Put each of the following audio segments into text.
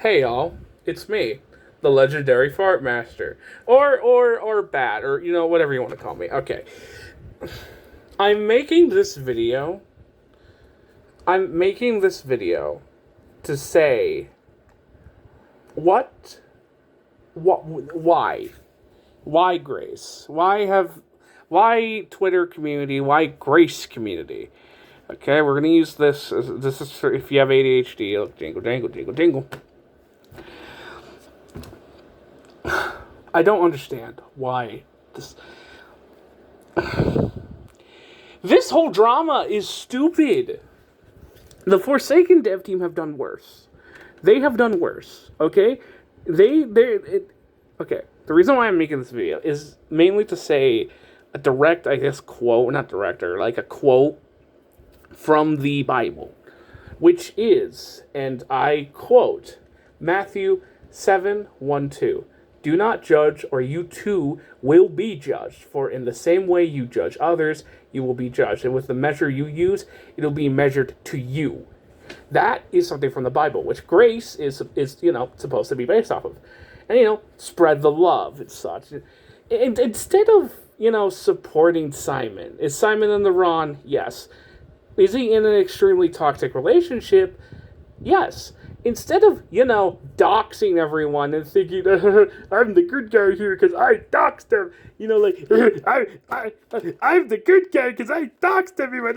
Hey y'all, it's me, the legendary Fart Master, or Bat, or whatever you want to call me. Okay, I'm making this video. I'm making this video to say why Grace? Why Twitter community? Why Grace community? Okay, we're gonna use this. This is for if you have ADHD. Look, jingle, jingle, jingle, jingle. I don't understand why this whole drama is stupid. The Forsaken dev team have done worse. They have done worse. Okay, okay. The reason why I'm making this video is mainly to say a direct, I guess, quote, not director, like a quote from the Bible, which is, and I quote, Matthew 7:1-2. Do not judge, or you too will be judged. For in the same way you judge others, you will be judged. And with the measure you use, it'll be measured to you. That is something from the Bible, which grace is supposed to be based off of. And, spread the love and such. And instead of, supporting Simon. Is Simon in the wrong? Yes. Is he in an extremely toxic relationship? Yes. Instead of, doxing everyone and thinking, I'm the good guy here because I doxed him. I'm the good guy because I doxed everyone.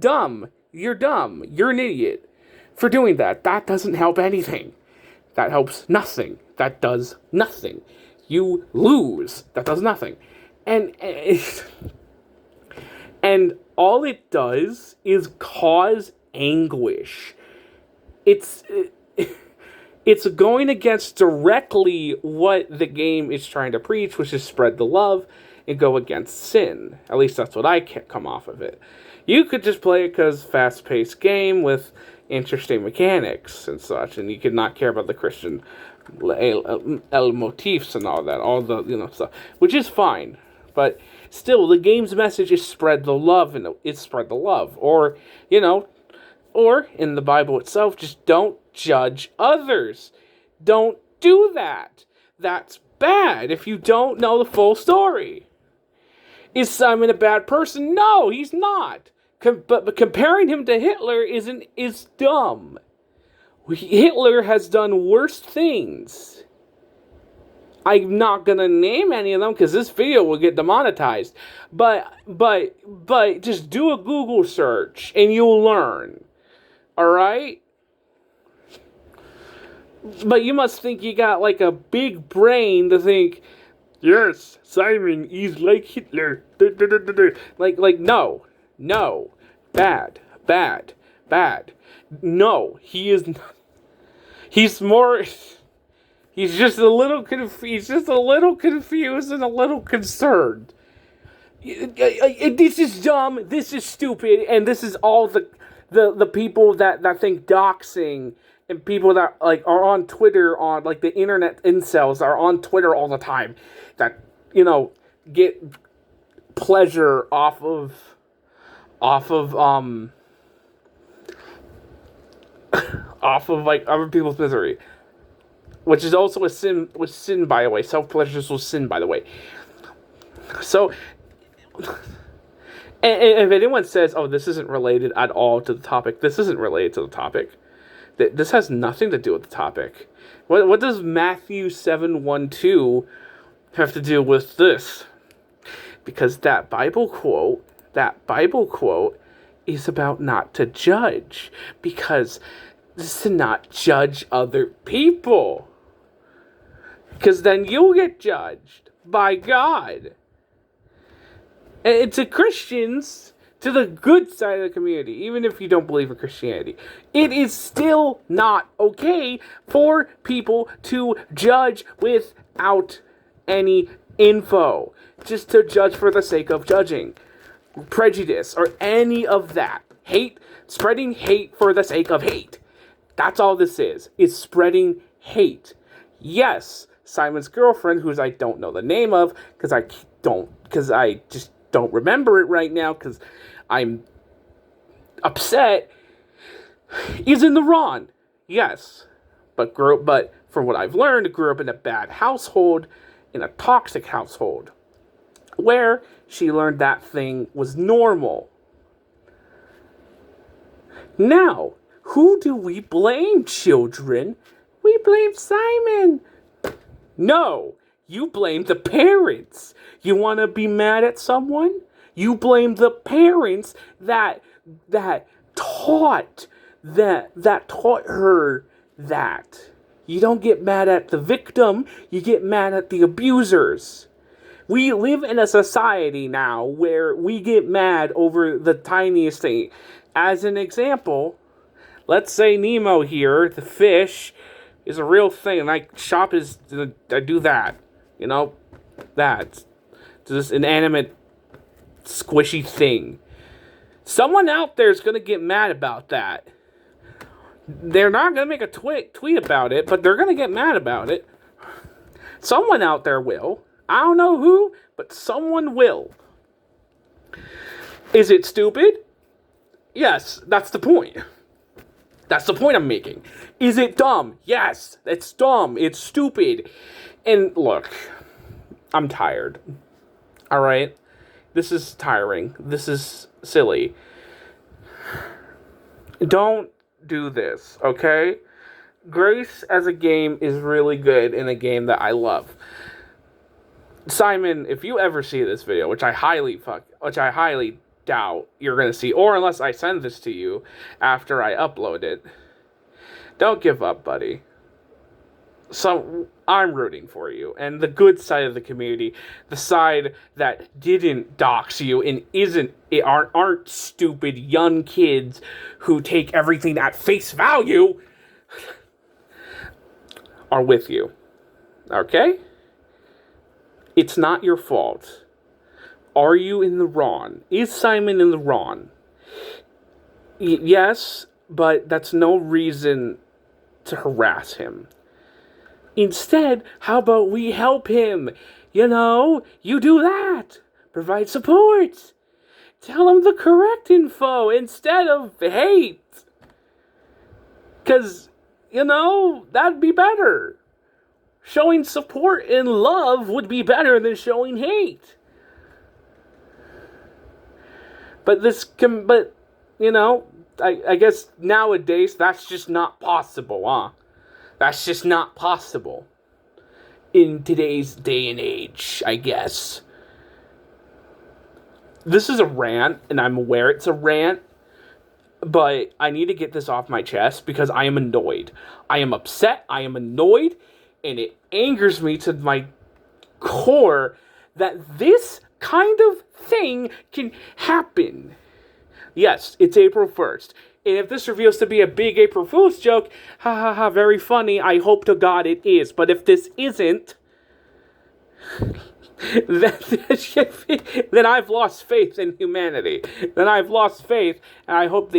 Dumb. You're dumb. You're an idiot for doing that. That doesn't help anything. That helps nothing. That does nothing. You lose. That does nothing. And all it does is cause anguish. It's going against directly what the game is trying to preach, which is spread the love and go against sin. At least that's what I can't come off of it. You could just play it because fast-paced game with interesting mechanics and such, and you could not care about the Christian motifs and all that, all the stuff, which is fine. But still, the game's message is spread the love, and it's spread the love, or in the Bible itself, just don't judge others. Don't do that. That's bad if you don't know the full story. Is Simon a bad person? No, he's not. But comparing him to Hitler is dumb. Hitler has done worse things. I'm not gonna name any of them because this video will get demonetized. But just do a Google search and you'll learn. Alright? But you must think you got like a big brain to think, yes, Simon is like Hitler. Like no. Bad. No, he is not. He's just a little confused and a little concerned. This is dumb, this is stupid, and this is all the people that think doxing and people that are on Twitter, on the internet incels are on Twitter all the time, that get pleasure off of other people's misery, which is also a sin. Was sin, by the way. Self-pleasure was sin, by the way. So, and if anyone says, "Oh, this isn't related at all to the topic," this isn't related to the topic. This has nothing to do with the topic. What does Matthew 7:1-2 have to do with this? Because that Bible quote is about not to judge. Because this is to not judge other people. Because then you'll get judged by God. And to Christians, to the good side of the community, even if you don't believe in Christianity, it is still not okay for people to judge without any info. Just to judge for the sake of judging. Prejudice, or any of that. Hate, spreading hate for the sake of hate. That's all this is spreading hate. Yes, Simon's girlfriend, whose I don't know the name of, because I just don't remember it right now, because I'm upset, is in the wrong. Yes, but from what I've learned, grew up in a bad household, in a toxic household, where she learned that thing was normal. Now, who do we blame, children? We blame Simon. No, you blame the parents. You want to be mad at someone? You blame the parents that taught that taught her that. You don't get mad at the victim, you get mad at the abusers. We live in a society now where we get mad over the tiniest thing. As an example, let's say Nemo here, the fish, is a real thing, and I do that. You know? That. It's this inanimate, squishy thing. Someone out there is going to get mad about that. They're not going to make a tweet about it, but they're going to get mad about it. Someone out there will. I don't know who, but someone will. Is it stupid? Yes, that's the point. That's the point I'm making. Is it dumb? Yes, it's dumb. It's stupid. And look, I'm tired. Alright? This is tiring. This is silly. Don't do this, okay? Grace as a game is really good in a game that I love. Simon, if you ever see this video, which I highly doubt you're going to see, or unless I send this to you after I upload it, don't give up, buddy. So, I'm rooting for you, and the good side of the community, the side that didn't dox you and aren't stupid young kids who take everything at face value, are with you. Okay? It's not your fault. Are you in the wrong? Is Simon in the wrong? Yes, but that's no reason to harass him. Instead, how about we help him? You know, you do that. Provide support. Tell him the correct info instead of hate. Because, you know, that'd be better. Showing support and love would be better than showing hate. But you know, I guess nowadays that's just not possible, huh? That's just not possible. In today's day and age, I guess. This is a rant, and I'm aware it's a rant, but I need to get this off my chest because I am annoyed. I am upset, I am annoyed, and it angers me to my core that this kind of thing can happen. Yes, it's April 1st. And if this reveals to be a big April Fool's joke, ha ha ha, very funny, I hope to God it is. But if this isn't, then I've lost faith in humanity. Then I've lost faith, and I hope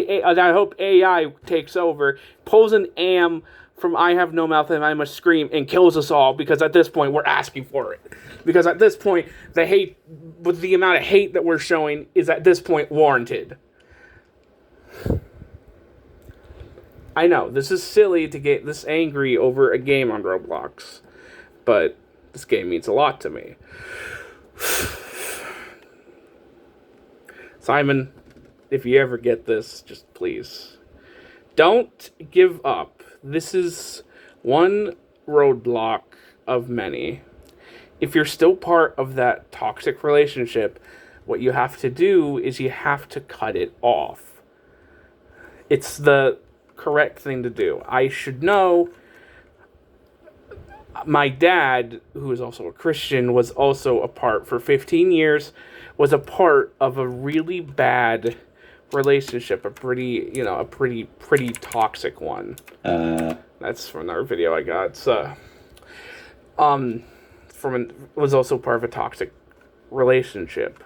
AI takes over, pulls an am from I Have No Mouth and I Must Scream and kills us all, because at this point we're asking for it. Because at this point, with the amount of hate that we're showing, is at this point warranted. I know, this is silly to get this angry over a game on Roblox, but this game means a lot to me. Simon, if you ever get this, just please, don't give up. This is one roadblock of many. If you're still part of that toxic relationship, what you have to do is you have to cut it off. It's the correct thing to do. I should know. My dad, who is also a Christian, was also for 15 years, was a part of a really bad relationship, a pretty toxic one. That's from another video I got. So, was also part of a toxic relationship.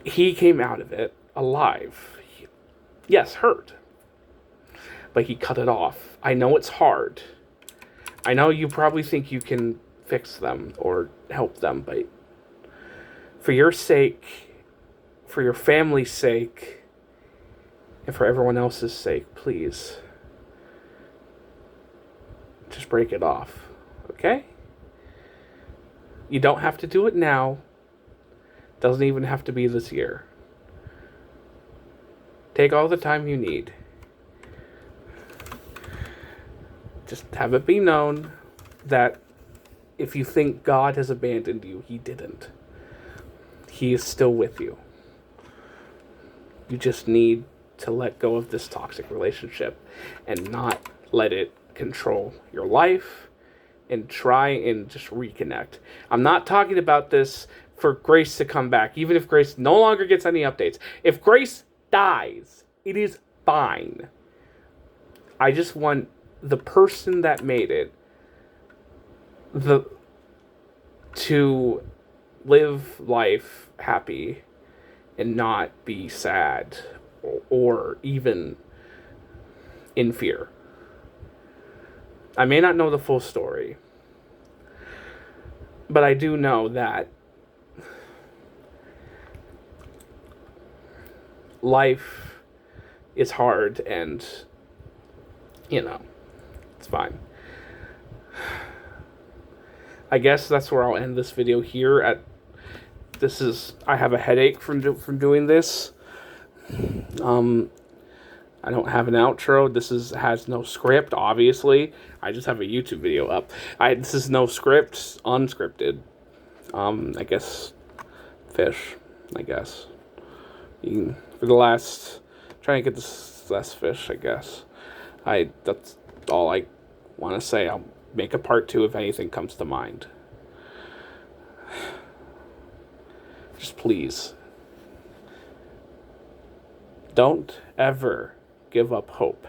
He came out of it alive. Yes, hurt. But he cut it off. I know it's hard. I know you probably think you can fix them or help them, but for your sake, for your family's sake, and for everyone else's sake, please, just break it off. Okay? You don't have to do it now. Doesn't even have to be this year. Take all the time you need. Just have it be known that if you think God has abandoned you, He didn't. He is still with you. You just need to let go of this toxic relationship and not let it control your life, and try and just reconnect. I'm not talking about this for Grace to come back, even if Grace no longer gets any updates. If Grace dies, it is fine. I just want the person that made it to live life happy and not be sad or even in fear. I may not know the full story, but I do know that life is hard and, it's fine. I guess that's where I'll end this video here. I have a headache from doing this. I don't have an outro. This has no script, obviously. I just have a YouTube video up. This is no script, unscripted. I guess fish. I guess trying to get this last fish. I guess that's all I want to say. I'll make a part 2 if anything comes to mind. Just please, don't ever give up hope.